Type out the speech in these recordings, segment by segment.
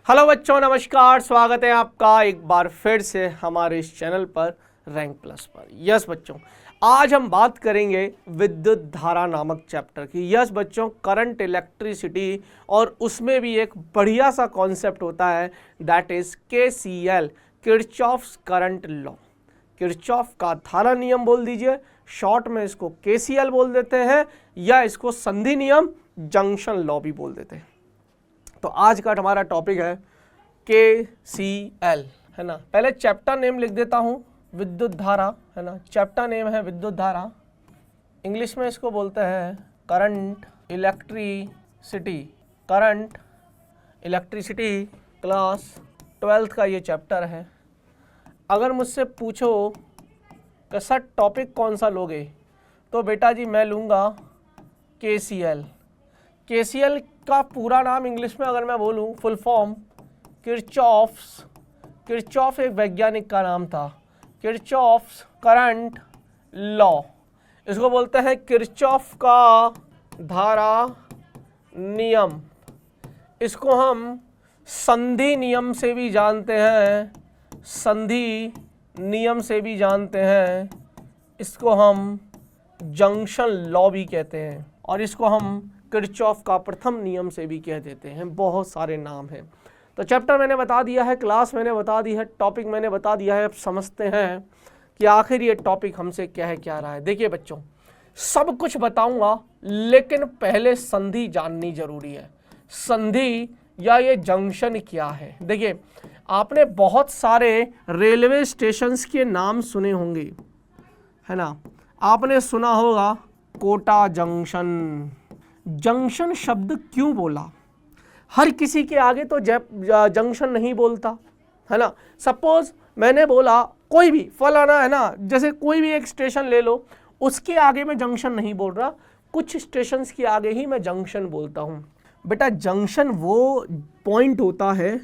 Hello बच्चों, नमस्कार। स्वागत है आपका एक बार फिर से हमारे इस चैनल पर रैंक प्लस पर। यस बच्चों, आज हम बात करेंगे विद्युत धारा नामक चैप्टर की। यस बच्चों, करंट इलेक्ट्रिसिटी, और उसमें भी एक बढ़िया सा कॉन्सेप्ट होता है that is KCL, Kirchhoff's current law. Kirchhoff का धारा नियम बोल दीजिए, शॉर्ट में इसको KCL बोल देते हैं, या इसको संधि नियम, जंक्शन लॉ भी बोल देते हैं। तो आज का हमारा टॉपिक है KCL, है ना। पहले चैप्टर नेम लिख देता हूँ, विद्युत धारा, है ना। चैप्टर नेम है विद्युत धारा। इंग्लिश में इसको बोलते हैं current electricity. Current electricity class 12th का ये चैप्टर है। अगर मुझसे पूछो कि सर टॉपिक कौन सा लोगे, तो बेटा जी मैं लूँगा KCL। KCL का पूरा नाम इंग्लिश में अगर मैं बोलूँ, फुल फॉर्म किरचॉफ एक वैज्ञानिक का नाम था, किरचॉफ्स करंट लॉ। इसको बोलते हैं किरचॉफ का धारा नियम। इसको हम संधि नियम से भी जानते हैं, संधि नियम से भी जानते हैं। इसको हम जंक्शन लॉ भी कहते हैं, और इसको हम किरचॉफ का प्रथम नियम से भी कह देते हैं। बहुत सारे नाम हैं। तो चैप्टर मैंने बता दिया है, क्लास मैंने बता दी है, टॉपिक मैंने बता दिया है। अब समझते हैं कि आखिर ये टॉपिक हमसे क्या रहा है। देखिए बच्चों, सब कुछ बताऊंगा, लेकिन पहले संधि जाननी जरूरी है। संधि या ये जंक्शन क्या है। देखिए, आपने बहुत सारे रेलवे स्टेशंस के नाम सुने होंगे, है ना। आपने सुना होगा कोटा जंक्शन। जंक्शन शब्द क्यों बोला? हर किसी के आगे तो जंक्शन नहीं बोलता, है ना। सपोज मैंने बोला कोई भी फलाना, है ना, जैसे कोई भी एक स्टेशन ले लो, उसके आगे मैं जंक्शन नहीं बोल रहा, कुछ स्टेशंस के आगे ही मैं जंक्शन बोलता हूँ। बेटा जंक्शन वो पॉइंट होता है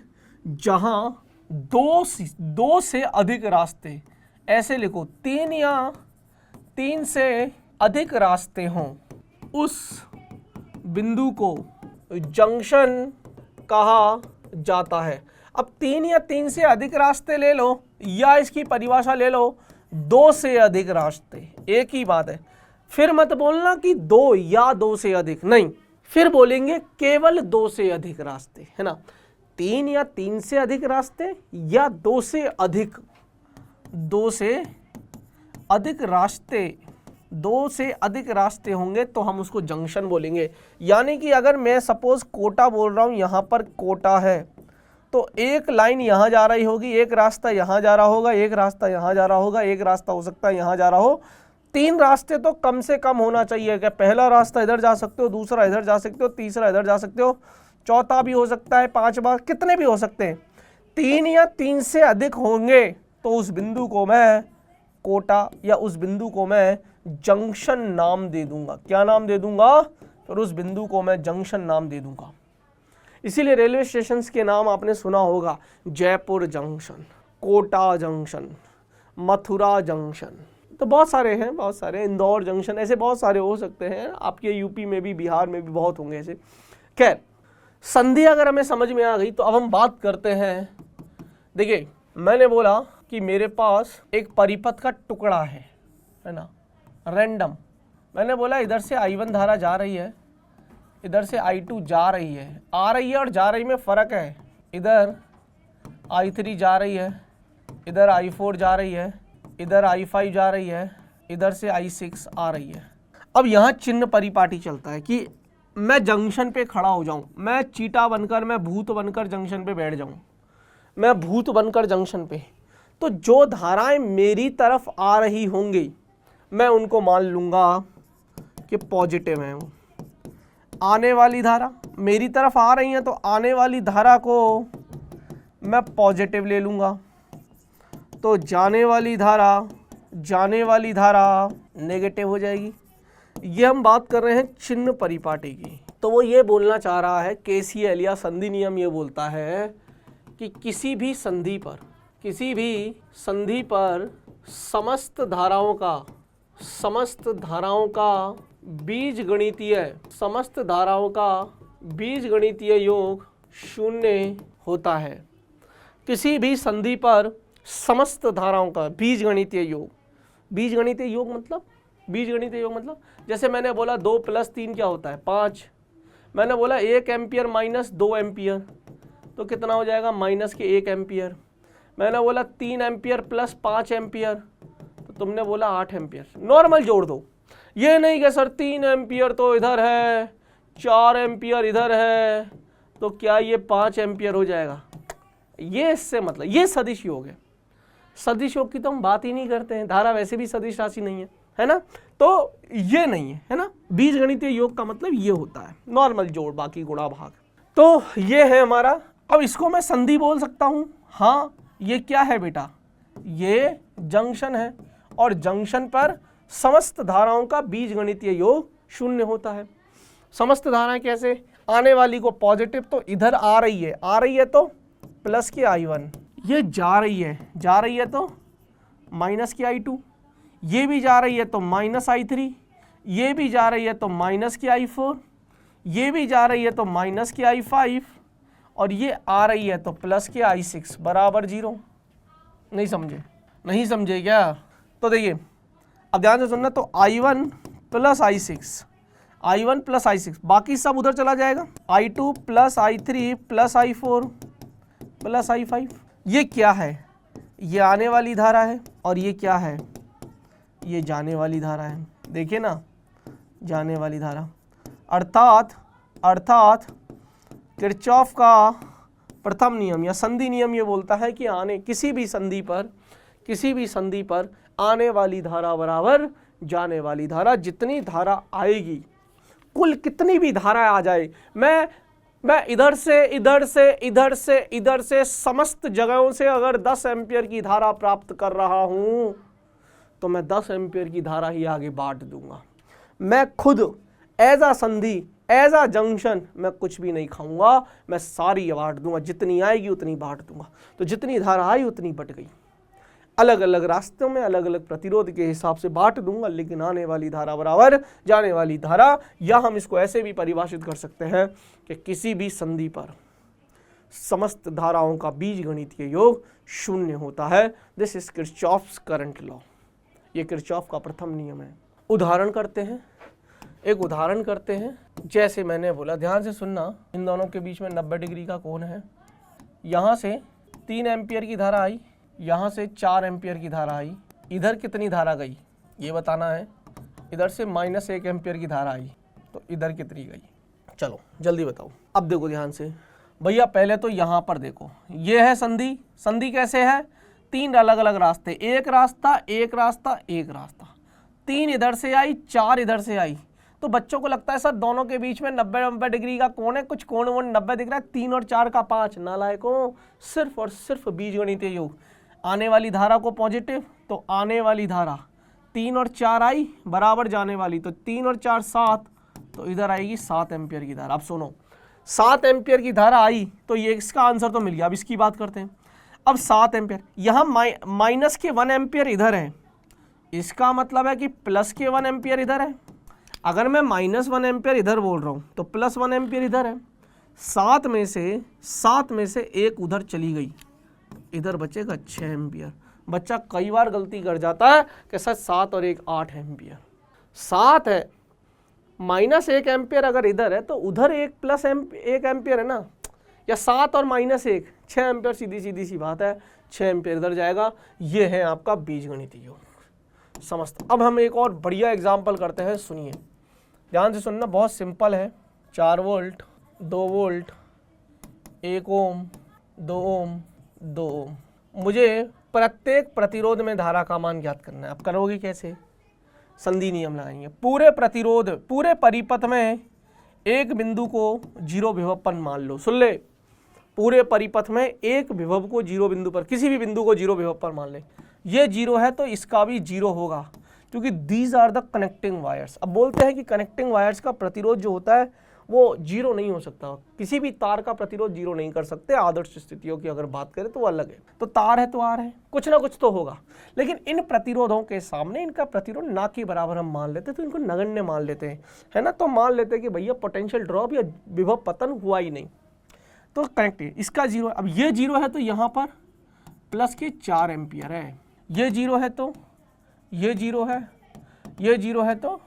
जहाँ दो से अधिक रास्ते, ऐसे लिखो, तीन से अधिक रास्ते हों, उस बिंदु को जंक्शन कहा जाता है। अब 3 या 3 से अधिक रास्ते ले लो, या इसकी परिभाषा ले लो 2 से अधिक रास्ते, एक ही बात है। फिर मत बोलना कि 2 या 2 से अधिक, नहीं, फिर बोलेंगे केवल 2 से अधिक रास्ते, है ना। 3 या 3 से अधिक रास्ते या 2 से अधिक, 2 से अधिक रास्ते होंगे तो हम उसको जंक्शन बोलेंगे। यानी कि अगर मैं सपोज कोटा बोल रहा हूँ, यहाँ पर कोटा है, तो एक लाइन यहाँ जा रही होगी, एक रास्ता यहाँ जा रहा होगा, एक रास्ता यहाँ जा रहा होगा, एक रास्ता हो सकता है यहाँ जा रहा हो। 3 रास्ते तो कम से कम होना चाहिए। क्या पहला रास्ता इधर जा सकते हो, दूसरा इधर जा सकते हो, तीसरा इधर जा सकते हो, चौथा भी हो सकता है, 5वां, कितने भी हो सकते हैं। 3 या 3 से अधिक होंगे तो उस बिंदु को मैं कोटा, या उस बिंदु को मैं जंक्शन नाम दे दूंगा। क्या नाम दे दूंगा? फिर उस बिंदु को मैं जंक्शन नाम दे दूंगा। इसीलिए रेलवे स्टेशंस के नाम आपने सुना होगा, Jaipur junction, Kota junction, Mathura junction, तो बहुत सारे हैं, बहुत सारे, इंदौर जंक्शन, ऐसे बहुत सारे हो सकते हैं। आपके यूपी में भी, बिहार में भी बहुत होंगे ऐसे। खैर, संधि अगर हमें समझ में आ गई तो अब हम बात करते हैं। देखिए, मैंने बोला कि मेरे पास एक परिपथ का टुकड़ा है ना, रैंडम। मैंने बोला इधर से I1 धारा जा रही है, इधर से I2 जा रही है, आ रही है और जा रही में फ़र्क है। इधर I3 जा रही है, इधर I4 जा रही है, इधर I5 जा रही है, इधर से I6 आ रही है। अब यहाँ चिन्ह परिपाटी चलता है कि मैं जंक्शन पे खड़ा हो जाऊँ, मैं चीटा बनकर, मैं भूत बनकर जंक्शन पे बैठ जाऊँ, मैं भूत बनकर जंक्शन पे, तो जो धाराएं मेरी तरफ आ रही होंगी मैं उनको मान लूँगा कि पॉजिटिव है। आने वाली धारा मेरी तरफ आ रही है तो आने वाली धारा को मैं पॉजिटिव ले लूँगा, तो जाने वाली धारा नेगेटिव हो जाएगी। ये हम बात कर रहे हैं चिन्ह परिपाटी की। तो वो ये बोलना चाह रहा है, KCL या संधि नियम ये बोलता है कि किसी भी संधि पर समस्त धाराओं का बीजगणितीय योग शून्य होता है। किसी भी संधि पर समस्त धाराओं का बीजगणितीय योग, बीजगणितीय योग मतलब जैसे मैंने बोला 2 + 3 क्या होता है 5, मैंने बोला 1 एम्पियर माइनस 2 एम्पियर तो कितना हो जाएगा -1 एम्पियर, मैंने बोला 3 एम्पियर प्लस 5 एम्पियर तो तुमने बोला 8 एम्पियर। नॉर्मल जोड़ दो, ये नहीं कि सर 3 एम्पियर तो इधर है 4 एम्पियर इधर है तो क्या ये 5 एम्पियर हो जाएगा, ये इससे मतलब ये सदिश योग है। सदिश योग की तो हम बात ही नहीं करते हैं, धारा वैसे भी सदिश राशि नहीं है ना, तो ये नहीं है ना। बीजगणितीय योग का मतलब ये होता है नॉर्मल जोड़ बाकी गुणा भाग। तो ये है हमारा। अब इसको मैं संधि बोल सकता हूं, हाँ ये क्या है बेटा, ये जंक्शन है और जंक्शन पर समस्त धाराओं का बीजगणितीय योग 0 होता है। समस्त धाराएं कैसे, आने वाली को पॉजिटिव तो इधर आ रही है तो प्लस की I1, ये जा रही है तो माइनस की I2, ये भी जा रही है तो माइनस I3, ये भी जा रही है तो माइनस की I4, ये भी जा रही है तो माइनस की I5 और ये आ रही है तो प्लस की I6 बराबर 0। नहीं समझे क्या? तो देखिए अब ध्यान से सुनना, तो I1 प्लस I6 बाकी सब उधर चला जाएगा, I2 plus I3 plus I4 plus I5। ये क्या है, ये आने वाली धारा है और ये क्या है, ये जाने वाली धारा है। देखिए ना, जाने वाली धारा, अर्थात किरचॉफ का प्रथम नियम या संधि नियम ये बोलता है कि किसी भी संधि पर आने वाली धारा बराबर जाने वाली धारा। जितनी धारा आएगी, कुल कितनी भी धारा आ जाए, मैं इधर से समस्त जगहों से अगर 10 एम्पियर की धारा प्राप्त कर रहा हूं तो मैं 10 एम्पियर की धारा ही आगे बांट दूंगा। मैं खुद एज अ संधि, एज अ जंक्शन मैं कुछ भी नहीं खाऊंगा, मैं सारी बांट दूंगा, जितनी आएगी उतनी बांट दूंगा। तो जितनी धारा आई उतनी बट गई, अलग अलग रास्तों में अलग अलग प्रतिरोध के हिसाब से बांट दूंगा, लेकिन आने वाली धारा बराबर जाने वाली धारा। या हम इसको ऐसे भी परिभाषित कर सकते हैं कि किसी भी संधि पर समस्त धाराओं का बीजगणितीय योग 0 होता है। This is Kirchhoff's current law, ये किरचॉफ का प्रथम नियम है। एक उदाहरण करते हैं। जैसे मैंने बोला, ध्यान से सुनना, इन दोनों के बीच में 90 डिग्री का कोण है। यहाँ से 3 एम्पियर की धारा आई, यहाँ से 4 एम्पियर की धारा आई, इधर कितनी धारा गई ये बताना है। इधर से -1 एम्पियर की धारा आई तो इधर कितनी गई, चलो जल्दी बताओ। अब देखो ध्यान से भैया, पहले तो यहाँ पर देखो, ये है संधि। संधि कैसे है, 3 अलग अलग रास्ते, एक रास्ता 3 इधर से आई 4 इधर से आई। तो बच्चों को लगता है सर दोनों के बीच में 90 डिग्री का कोण है, कुछ कोण 90 दिख रहा है, 3 और 4 का 5। नालायकों, सिर्फ और सिर्फ बीजगणितीय योग। आने वाली धारा को पॉजिटिव तो आने वाली धारा 3 और 4 आई बराबर जाने वाली, तो 3 और 4 7, तो इधर आएगी 7 एम्पियर की धारा। अब सुनो, 7 एम्पियर की धारा आई तो ये इसका आंसर तो मिल गया। अब इसकी बात करते हैं। अब 7 एम्पियर, यहाँ माइनस के 1 एम्पियर इधर है, इसका मतलब है कि प्लस के 1 एम्पियर इधर है। अगर मैं -1 एम्पियर इधर बोल रहा हूँ तो +1 एम्पियर इधर है। 7 में से 1 उधर चली गई, इधर बचेगा 6 एम्पियर। बच्चा कई बार गलती कर जाता है कि सर 7 और 1 8 एम्पियर। 7 है, -1 एम्पियर अगर इधर है तो उधर 1 + 1 एम्पियर है ना, या 7 और -1 6 एम्पियर, सीधी सी बात है, 6 एम्पियर इधर जाएगा। ये है आपका बीजगणितीय योग समस्त। अब हम एक और बढ़िया एग्जाम्पल करते हैं, सुनिए ध्यान से सुनना, बहुत सिंपल है। 4 वोल्ट 2 वोल्ट 1 ओम 2 ओम 2 ओम। मुझे प्रत्येक प्रतिरोध में धारा का मान ज्ञात करना है। अब करोगे कैसे, संधि नियम लगाएंगे। पूरे परिपथ में एक बिंदु को 0 विभव पर मान लो। सुन ले, पूरे परिपथ में एक विभव को 0 बिंदु पर, किसी भी बिंदु को 0 विभव पर मान ले। ये 0 है तो इसका भी 0 होगा, क्योंकि these are the connecting wires. अब बोलते हैं कि कनेक्टिंग वायर्स का प्रतिरोध जो होता है वो 0 नहीं हो सकता, किसी भी तार का प्रतिरोध 0 नहीं कर सकते। आदर्श स्थितियों की अगर बात करें तो वो अलग है। तो तार है तो आर है, कुछ ना कुछ तो होगा। लेकिन इन प्रतिरोधों के सामने इनका प्रतिरोध ना के बराबर हम मान लेते, तो इनको नगण्य मान लेते हैं, है ना। तो मान लेते हैं कि भैया पोटेंशियल ड्रॉप या विभव पतन हुआ ही नहीं। तो कनेक्ट है, इसका 0 है। अब ये 0 है तो यहाँ पर प्लस के 4 एम्पियर है, ये 0 है तो ये 0 है, ये 0 है तो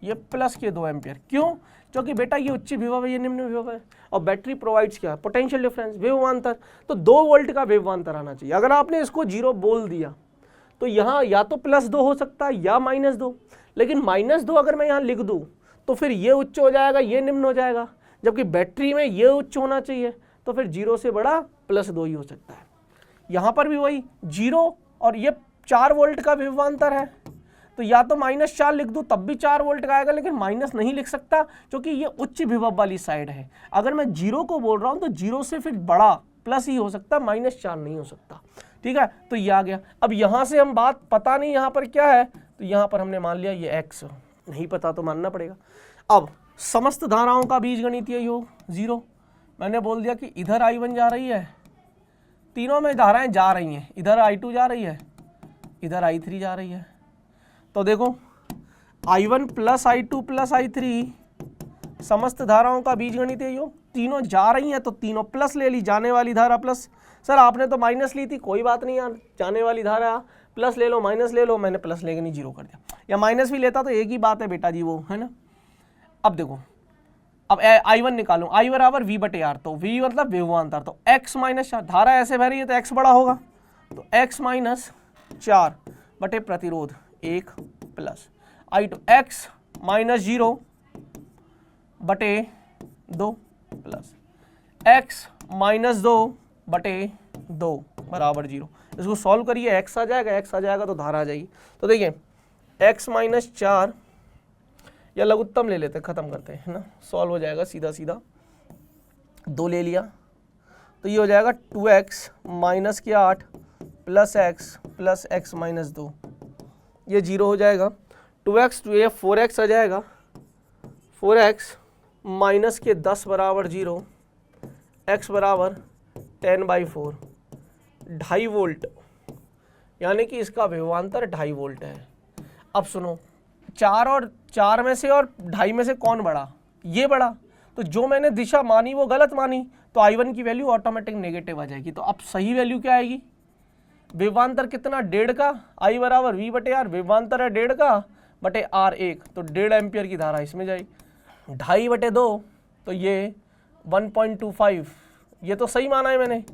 ये प्लस के 2 एम्पियर। क्यों? क्योंकि बेटा ये उच्च विभव है, ये निम्न विभव है, और बैटरी प्रोवाइड्स क्या? पोटेंशियल डिफरेंस, विभवांतर। तो 2 वोल्ट का विभवांतर आना चाहिए। अगर आपने इसको 0 बोल दिया तो यहाँ या तो +2 हो सकता है या -2, लेकिन -2 अगर मैं यहाँ लिख दूँ तो फिर ये उच्च हो जाएगा, ये निम्न हो जाएगा, जबकि बैटरी में ये उच्च होना चाहिए, तो फिर 0 से बड़ा +2 ही हो सकता है। यहाँ पर भी वही 0 और ये 4 वोल्ट का विभवांतर है, तो या तो -4 लिख दूँ तब भी 4 वोल्ट का आएगा, लेकिन माइनस नहीं लिख सकता क्योंकि ये उच्च विभव वाली साइड है। अगर मैं 0 को बोल रहा हूँ तो 0 से फिर बड़ा प्लस ही हो सकता, -4 नहीं हो सकता। ठीक है, तो ये आ गया। अब यहाँ से हम बात, पता नहीं यहाँ पर क्या है, तो यहाँ पर हमने मान लिया ये x, नहीं पता तो मानना पड़ेगा। अब समस्त धाराओं का बीजगणितीय योग 0। मैंने बोल दिया कि इधर I1 जा रही है, तीनों में धाराएं जा रही हैं, इधर I2 जा रही है, इधर I3 जा रही है। तो देखो I1 + I2 + I3 समस्त धाराओं का बीजगणितीय योग, तीनों जा रही हैं तो तीनों प्लस ले ली, जाने वाली धारा प्लस। सर आपने तो माइनस ली थी, कोई बात नहीं यार, जाने वाली धारा प्लस ले लो माइनस ले लो, मैंने प्लस लेके नहीं 0 कर दिया, या माइनस भी लेता तो एक ही बात है बेटा जी, वो है ना। अब देखो, अब I1 निकालूं, I बराबर V/R, तो V मतलब विभवांतर, तो x - 4, धारा ऐसे बह रही है तो x बड़ा होगा, तो x - 4 बटे प्रतिरोध 1 प्लस I2 x - 0 बटे 2 प्लस x - 2 बटे 2 बराबर 0। इसको सॉल्व करिए, x आ जाएगा तो धारा आ जाएगी। तो देखिए x - 4 या लघुत्तम ले लेते हैं, ख़त्म करते हैं, है ना, सॉल्व हो जाएगा सीधा सीधा। 2 ले लिया तो ये हो जाएगा 2x - 8 प्लस x - 2, ये 0 हो जाएगा। 2x 2 ये 4x आ जाएगा, 4x - 10 बराबर 0, x बराबर 10/4, 2.5 वोल्ट, यानी कि इसका विभवांतर 2.5 वोल्ट है। अब सुनो, 4 और 4 में से और 2.5 में से कौन बड़ा? ये बड़ा, तो जो मैंने दिशा मानी वो गलत मानी, तो I1 की वैल्यू ऑटोमेटिक नेगेटिव आ जाएगी। तो अब सही वैल्यू क्या आएगी? विभवांतर कितना? 1.5 का, I बराबर V/R, विभवांतर है 1.5 का बटे R1, तो 1.5 एम्पियर की धारा इसमें जाएगी। 2.5/2 तो ये 1.25, ये तो सही माना है मैंने,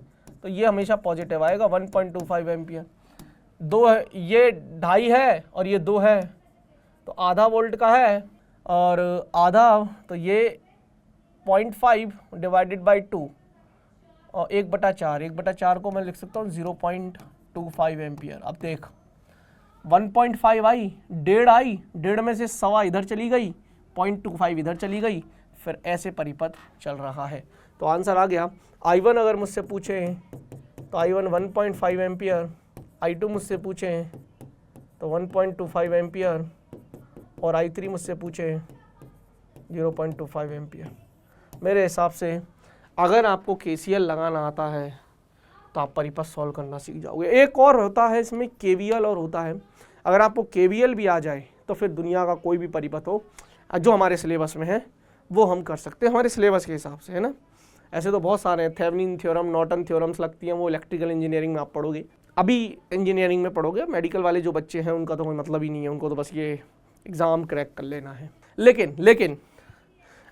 तो ये हमेशा पॉजिटिव आएगा, 1.25 एम्पियर। 2 है, ये 2.5 है और ये 2 है, तो आधा वोल्ट का है, और आधा तो ये 0.5 डिवाइडेड बाई 2 और 1/4 को मैं लिख सकता हूँ 0.25 एम्पियर। अब देख 1.5 आई, 1.5 आई, 1.5 में से 1.25 इधर चली गई, 0.25 इधर चली गई, फिर ऐसे परिपथ चल रहा है। तो आंसर आ गया। I1 अगर मुझसे पूछे तो I1 1.5 एम्पियर, I2 मुझसे पूछे तो 1.25 एम्पियर, और I3 मुझसे पूछे 0.25 एम्पियर। मेरे हिसाब से अगर आपको KCL लगाना आता है तो आप परिपथ सॉल्व करना सीख जाओगे। एक और होता है इसमें KVL, और होता है अगर आपको KVL भी आ जाए तो फिर दुनिया का कोई भी परिपथ हो जो हमारे सिलेबस में है वो हम कर सकते हैं, हमारे सिलेबस के हिसाब से, है ना। ऐसे तो बहुत सारे हैं, थेवेनिन थ्योरम, नॉर्टन थ्योरम्स लगती हैं, वो इलेक्ट्रिकल इंजीनियरिंग में आप पढ़ोगे, अभी इंजीनियरिंग में पढ़ोगे। मेडिकल वाले जो बच्चे हैं उनका तो कोई मतलब ही नहीं है, उनको तो बस ये एग्ज़ाम क्रैक कर लेना है। लेकिन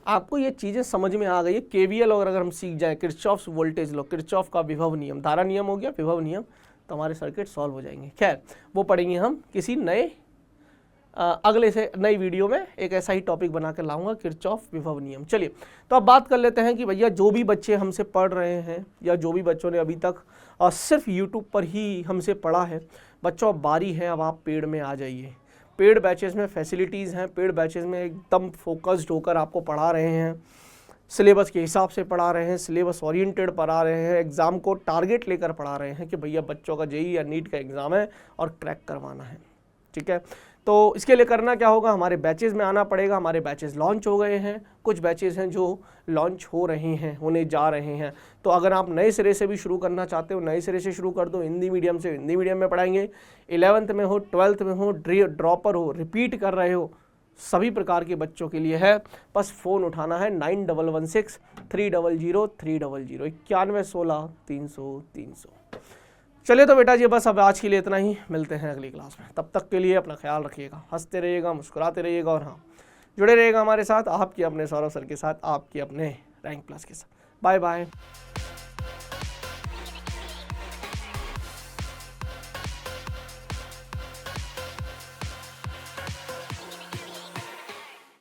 आपको ये चीज़ें समझ में आ गई है। KVL और अगर हम सीख जाएँ, किरचॉफ्स वोल्टेज लॉ, किरचॉफ का विभव नियम, धारा नियम हो गया, विभव नियम, तो हमारे सर्किट सॉल्व हो जाएंगे। खैर वो पढ़ेंगे हम किसी नए अगले से नई वीडियो में, एक ऐसा ही टॉपिक बना कर लाऊंगा, किरचॉफ विभव नियम। चलिए तो अब बात कर लेते हैं कि भैया जो भी बच्चे हमसे पढ़ रहे हैं या जो भी बच्चों ने अभी तक सिर्फ यूट्यूब पर ही हमसे पढ़ा है, बच्चों अब बारी है, अब आप पेड में आ जाइए। पेड बैचेस में फैसिलिटीज़ हैं, पेड बैचेस में एकदम फोकस्ड होकर आपको पढ़ा रहे हैं, सिलेबस के हिसाब से पढ़ा रहे हैं, सिलेबस ओरिएंटेड पढ़ा रहे हैं, एग्ज़ाम को टारगेट लेकर पढ़ा रहे हैं कि भैया बच्चों का JEE या नीट का एग्ज़ाम है और क्रैक करवाना है। ठीक है, तो इसके लिए करना क्या होगा, हमारे बैचेस में आना पड़ेगा। हमारे बैचेस लॉन्च हो गए हैं, कुछ बैचेस हैं जो लॉन्च हो रहे हैं, होने जा रहे हैं। तो अगर आप नए सिरे से भी शुरू करना चाहते हो, नए सिरे से शुरू कर दो। हिंदी मीडियम से हिंदी मीडियम में पढ़ाएंगे, 11th में हो, 12th में हो, ड्रॉपर हो, रिपीट कर रहे हो, सभी प्रकार के बच्चों के लिए है। बस फ़ोन उठाना है 9116 300 300 9116 300 300। चलिए तो बेटा जी बस अब आज के लिए इतना ही, मिलते हैं अगली क्लास में। तब तक के लिए अपना ख्याल रखिएगा, हंसते रहिएगा, मुस्कुराते रहिएगा और हाँ जुड़े रहिएगा हमारे साथ, आपके अपने सौरभ सर के साथ, आपके अपने रैंक प्लस के साथ। Bye bye.